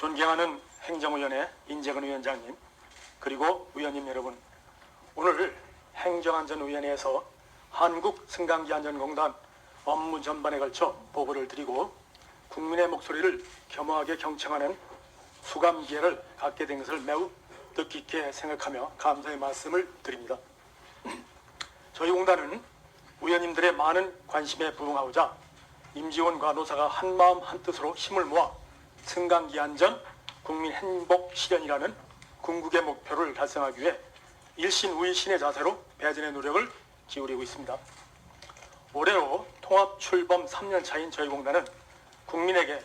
존경하는 행정위원회 인재근 위원장님, 그리고 위원님 여러분, 오늘 행정안전위원회에서 한국승강기안전공단 업무 전반에 걸쳐 보고를 드리고 국민의 목소리를 겸허하게 경청하는 수감 기회를 갖게 된 것을 매우 뜻깊게 생각하며 감사의 말씀을 드립니다. 저희 공단은 위원님들의 많은 관심에 부응하고자 임직원과 노사가 한마음 한뜻으로 힘을 모아 승강기안전 국민 행복 실현이라는 궁극의 목표를 달성하기 위해 일신우이신의 자세로 배전의 노력을 기울이고 있습니다. 올해로 통합 출범 3년 차인 저희 공단은 국민에게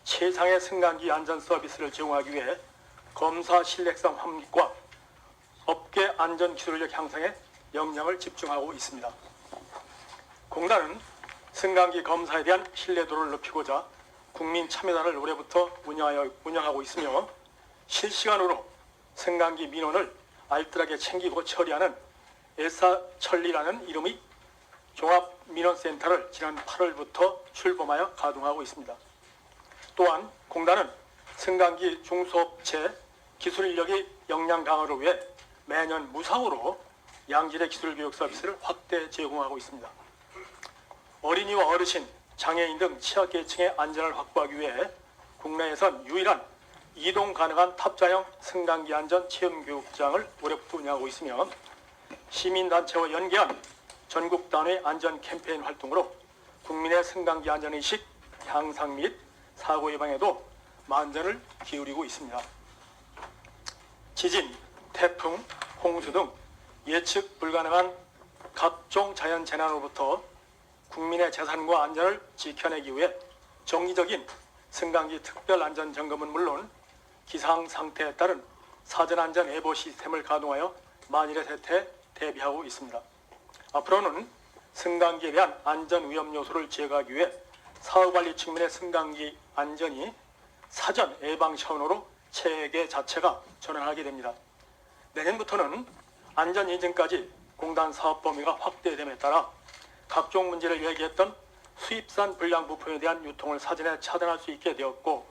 최상의 승강기 안전 서비스를 제공하기 위해 검사 신뢰성 확립과 업계 안전 기술력 향상에 역량을 집중하고 있습니다. 공단은 승강기 검사에 대한 신뢰도를 높이고자 국민 참여단을 올해부터 운영하고 있으며 실시간으로 승강기 민원을 알뜰하게 챙기고 처리하는 애사천리라는 이름의 종합민원센터를 지난 8월부터 출범하여 가동하고 있습니다. 또한 공단은 승강기 중소업체 기술 인력의 역량 강화를 위해 매년 무상으로 양질의 기술 교육 서비스를 확대 제공하고 있습니다. 어린이와 어르신, 장애인 등 취약계층의 안전을 확보하기 위해 국내에선 유일한 이동 가능한 탑자형 승강기 안전 체험교육장을 올해부터 운영하고 있으며 시민단체와 연계한 전국 단위 안전 캠페인 활동으로 국민의 승강기 안전의식 향상 및 사고 예방에도 만전을 기울이고 있습니다. 지진, 태풍, 홍수 등 예측 불가능한 각종 자연재난으로부터 국민의 재산과 안전을 지켜내기 위해 정기적인 승강기 특별안전점검은 물론 기상상태에 따른 사전안전 예보 시스템을 가동하여 만일의 사태에 대비하고 있습니다. 앞으로는 승강기에 대한 안전 위험 요소를 제거하기 위해 사후관리 측면의 승강기 안전이 사전 예방 차원으로 체계 자체가 전환하게 됩니다. 내년부터는 안전 인증까지 공단 사업 범위가 확대됨에 따라 각종 문제를 얘기했던 수입산 불량 부품에 대한 유통을 사전에 차단할 수 있게 되었고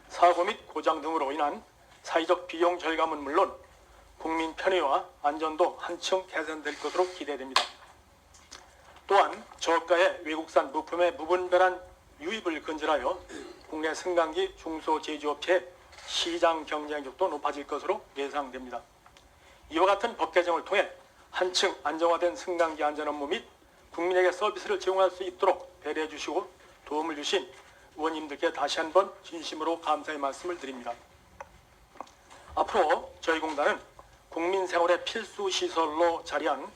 사고 및 고장 등으로 인한 사회적 비용 절감은 물론 국민 편의와 안전도 한층 개선될 것으로 기대됩니다. 또한 저가의 외국산 부품의 무분별한 유입을 근절하여 국내 승강기 중소제조업체의 시장 경쟁력도 높아질 것으로 예상됩니다. 이와 같은 법 개정을 통해 한층 안정화된 승강기 안전 업무 및 국민에게 서비스를 제공할 수 있도록 배려해 주시고 도움을 주신 의원님들께 다시 한번 진심으로 감사의 말씀을 드립니다. 앞으로 저희 공단은 국민 생활의 필수 시설로 자리한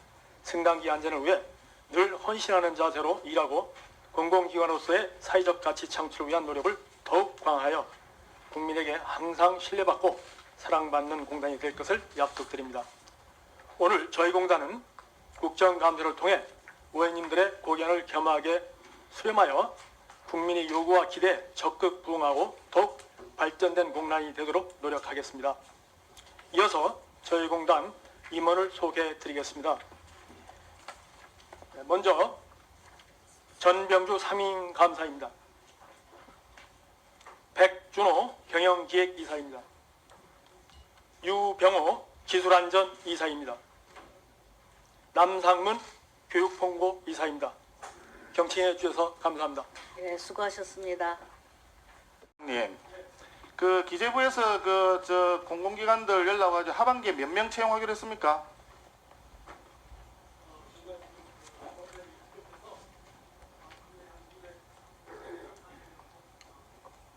승강기 안전을 위해 늘 헌신하는 자세로 일하고 공공기관으로서의 사회적 가치 창출을 위한 노력을 더욱 강화하여 국민에게 항상 신뢰받고 사랑받는 공단이 될 것을 약속드립니다. 오늘 저희 공단은 국정감사를 통해 의원님들의 고견을 겸하게 수렴하여 국민의 요구와 기대에 적극 부응하고 더욱 발전된 공단이 되도록 노력하겠습니다. 이어서 저희 공단 임원을 소개해 드리겠습니다. 먼저 전병주 상임감사입니다. 백준호 경영기획이사입니다. 유병호 기술안전이사입니다. 남상문 교육홍보이사입니다. 경청해 주셔서 감사합니다. 네, 수고하셨습니다. 그 기재부에서 공공기관들 연락 와가지고 하반기에 몇 명 채용하기로 했습니까?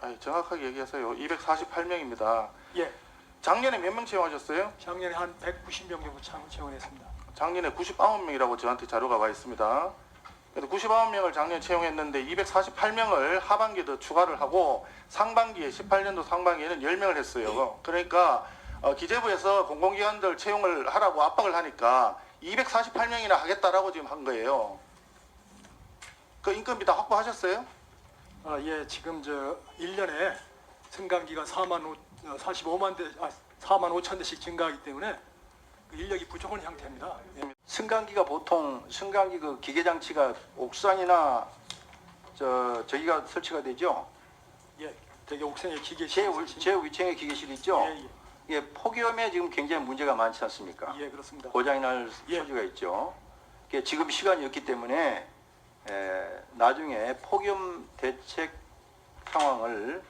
아니, 정확하게 얘기하세요. 248명입니다. 예, 작년에 몇 명 채용하셨어요? 작년에 한 190명 정도 채용했습니다. 작년에 99명이라고 저한테 자료가 와 있습니다. 그래서 99명을 작년에 채용했는데 248명을 하반기에 더 추가를 하고 상반기에 18년도 상반기에는 10명을 했어요. 그러니까 기재부에서 공공기관들 채용을 하라고 압박을 하니까 248명이나 하겠다라고 지금 한 거예요. 그 인건비 다 확보하셨어요? 예, 지금 1년에 승강기가 4만 5천 대씩 증가하기 때문에 인력이 부족한 형태입니다. 예. 승강기가 보통 승강기 그 기계 장치가 옥상이나 저기가 설치가 되죠. 예, 되게 옥상에 기계실 제 위층에 기계실 있죠? 예, 예, 폭염에 지금 굉장히 문제가 많지 않습니까? 예, 그렇습니다. 고장이 날 예. 소지가 있죠. 그게 지금 시간이 없기 때문에 나중에 폭염 대책 상황을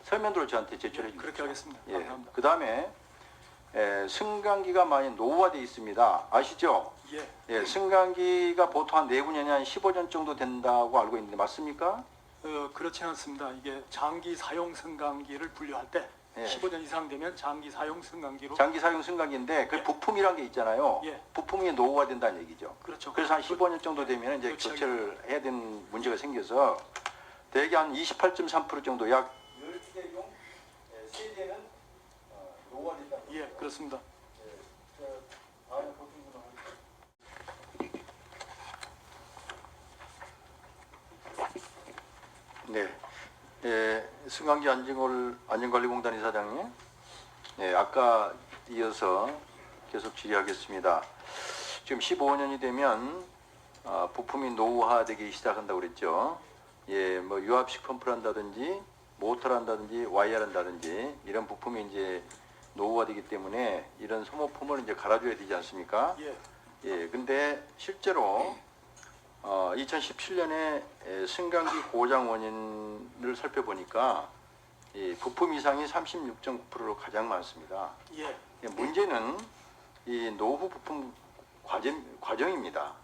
서면으로 저한테 제출해 주십시오. 그렇게 하겠습니다. 예. 감사합니다. 그 다음에 승강기가 많이 노후화되어 있습니다. 아시죠? 예, 예, 승강기가 보통 한 4분년이 한 15년 정도 된다고 알고 있는데 맞습니까? 그렇지는 않습니다. 이게 장기 사용 승강기를 분류할 때 예. 15년 이상 되면 장기 사용 승강기로 장기 사용 승강기인데 그 예. 부품이란 게 있잖아요. 예. 부품이 노후화된다는 얘기죠. 그렇죠. 그래서 한 15년 정도 되면 이제 그렇죠. 교체를 해야 되는 문제가 생겨서 대개 한 28.3% 정도 약 10대 중 3대는 노후화된다. 예, 그렇습니다. 네. 승강기 안전관리공단 이사장님. 네, 아까 이어서 계속 질의하겠습니다. 지금 15년이 되면 부품이 노후화되기 시작한다고 그랬죠. 예, 뭐 유압식 펌프를 한다든지 모터를 한다든지 와이어를 한다든지 이런 부품이 이제 노후화되기 때문에 이런 소모품을 이제 갈아줘야 되지 않습니까? 예, 예, 근데 실제로 2017년에 승강기 고장 원인을 살펴보니까 이 부품 이상이 36.9%로 가장 많습니다. 예, 예, 문제는 이 노후 부품 과정입니다.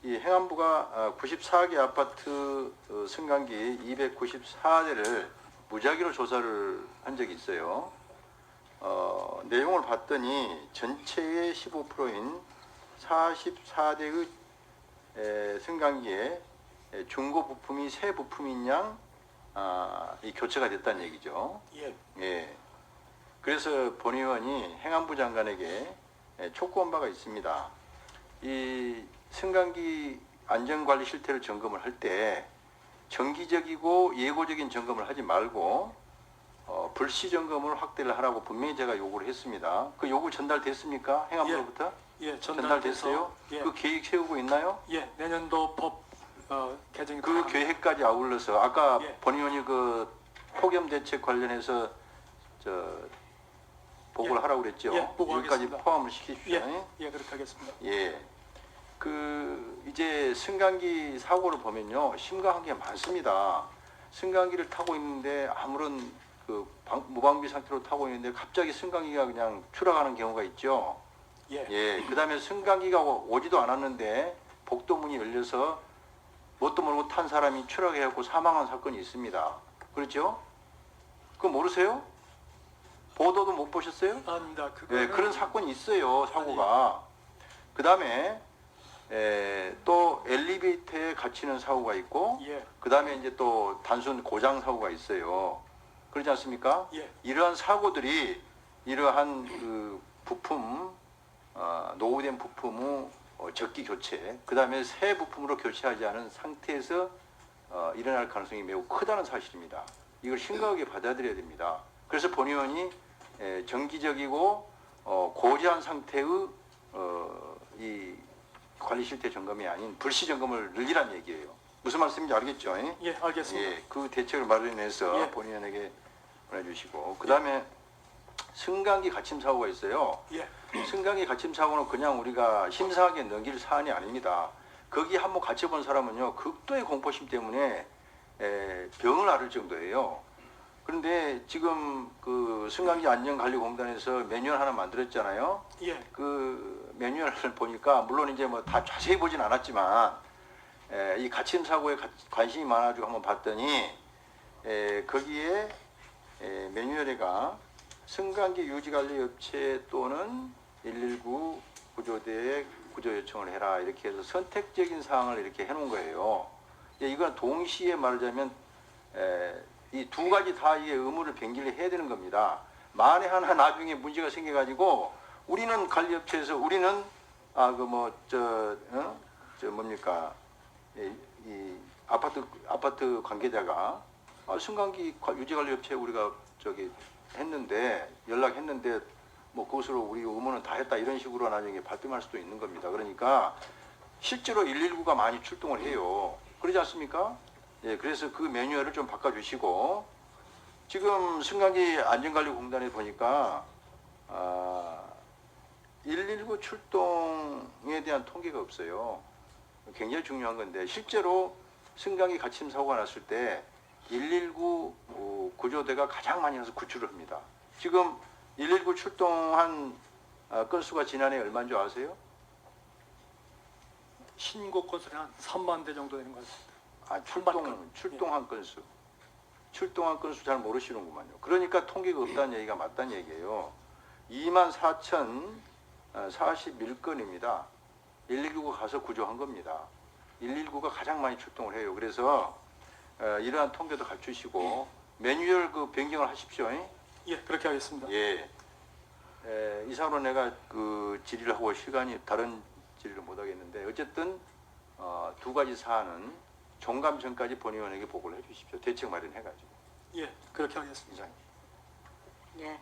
이 행안부가 94개 아파트 승강기 294대를 무작위로 조사를 한 적이 있어요. 내용을 봤더니 전체의 15%인 44대의 승강기에 중고 부품이 새 부품인 양 이 교체가 됐다는 얘기죠. 예, 예. 그래서 본 의원이 행안부 장관에게 촉구한 바가 있습니다. 이 승강기 안전관리 실태를 점검을 할 때 정기적이고 예고적인 점검을 하지 말고 불시 점검을 확대를 하라고 분명히 제가 요구를 했습니다. 그 요구 전달됐습니까? 행안부로부터? 예, 전달됐어요? 예, 그 계획 세우고 있나요? 예, 내년도 법 개정이 그 계획까지 아울러서 아까 예. 본 의원이 그 폭염 대책 관련해서 보고를 예. 하라고 그랬죠. 예, 여기까지 보고하겠습니다. 포함을 시키십시오. 예, 예, 그렇게 하겠습니다. 예. 그 이제 승강기 사고를 보면요 심각한 게 많습니다. 승강기를 타고 있는데 아무런 그 무방비 상태로 타고 있는데 갑자기 승강기가 그냥 추락하는 경우가 있죠. 예, 예. 그다음에 승강기가 오지도 않았는데 복도문이 열려서 뭣도 모르고 탄 사람이 추락해갖고 사망한 사건이 있습니다. 그렇죠? 그거 모르세요? 보도도 못 보셨어요? 아닙니다. 그거는 예, 그런 사건이 있어요, 사고가. 그 다음에 또 엘리베이터에 갇히는 사고가 있고, 예, 그 다음에 이제 또 단순 고장 사고가 있어요. 그렇지 않습니까? 예, 이러한 사고들이 이러한 그 부품, 노후된 부품의 적기 교체, 그 다음에 새 부품으로 교체하지 않은 상태에서 일어날 가능성이 매우 크다는 사실입니다. 이걸 심각하게 받아들여야 됩니다. 그래서 본 의원이 정기적이고 고지한 상태의 이 관리 실태 점검이 아닌 불시 점검을 늘리란 얘기예요. 무슨 말씀인지 알겠죠? 예, 알겠습니다. 예, 그 대책을 마련해서 예. 본 의원에게 보내주시고, 그 다음에 승강기 갇힘 사고가 있어요. 예, 승강기 갇힘 사고는 그냥 우리가 심사하게 넘길 사안이 아닙니다. 거기 한번 갇혀본 사람은요 극도의 공포심 때문에 병을 앓을 정도예요. 그런데 지금 그 승강기 안전관리공단에서 매뉴얼 하나 만들었잖아요. 예, 그 매뉴얼을 보니까 물론 이제 뭐 다 자세히 보진 않았지만 이 갇힘 사고에 관심이 많아지고 한번 봤더니 거기에 매뉴얼에가 승강기 유지관리업체 또는 119 구조대에 구조 요청을 해라 이렇게 해서 선택적인 사항을 이렇게 해놓은 거예요. 이건 동시에 말하자면 이 두 가지 다 이게 의무를 병기를 해야 되는 겁니다. 만에 하나 나중에 문제가 생겨가지고 우리는 관리업체에서 우리는 뭡니까 이 아파트 관계자가 승강기 유지관리업체 우리가 했는데 연락했는데 뭐 그것으로 우리 의무는 다 했다 이런 식으로 나중에 발뺌할 수도 있는 겁니다. 그러니까 실제로 119가 많이 출동을 해요. 그러지 않습니까? 예, 그래서 그 매뉴얼을 좀 바꿔주시고 지금 승강기 안전관리공단에 보니까 119 출동에 대한 통계가 없어요. 굉장히 중요한 건데 실제로 승강기 갇힘 사고가 났을 때 119 구조대가 가장 많이 와서 구출을 합니다. 지금 119 출동한 건수가 지난해 얼마인 줄 아세요? 신고 건수는 한 3만 대 정도 되는 것 같습니다. 출동한 건수. 출동한 건수 잘 모르시는구만요. 그러니까 통계가 없다는 얘기가 맞다는 얘기예요. 24,041건입니다. 119가 가서 구조한 겁니다. 119가 가장 많이 출동을 해요. 그래서 이러한 통계도 갖추시고 매뉴얼 그 변경을 하십시오. 예, 그렇게 하겠습니다. 예. 이상으로 내가 그 질의를 하고 시간이 다른 질의를 못 하겠는데 어쨌든 두 가지 사안은 종감 전까지 본의원에게 보고를 해 주십시오. 대책 마련해 가지고. 예, 그렇게 하겠습니다. 이상입니다. 예.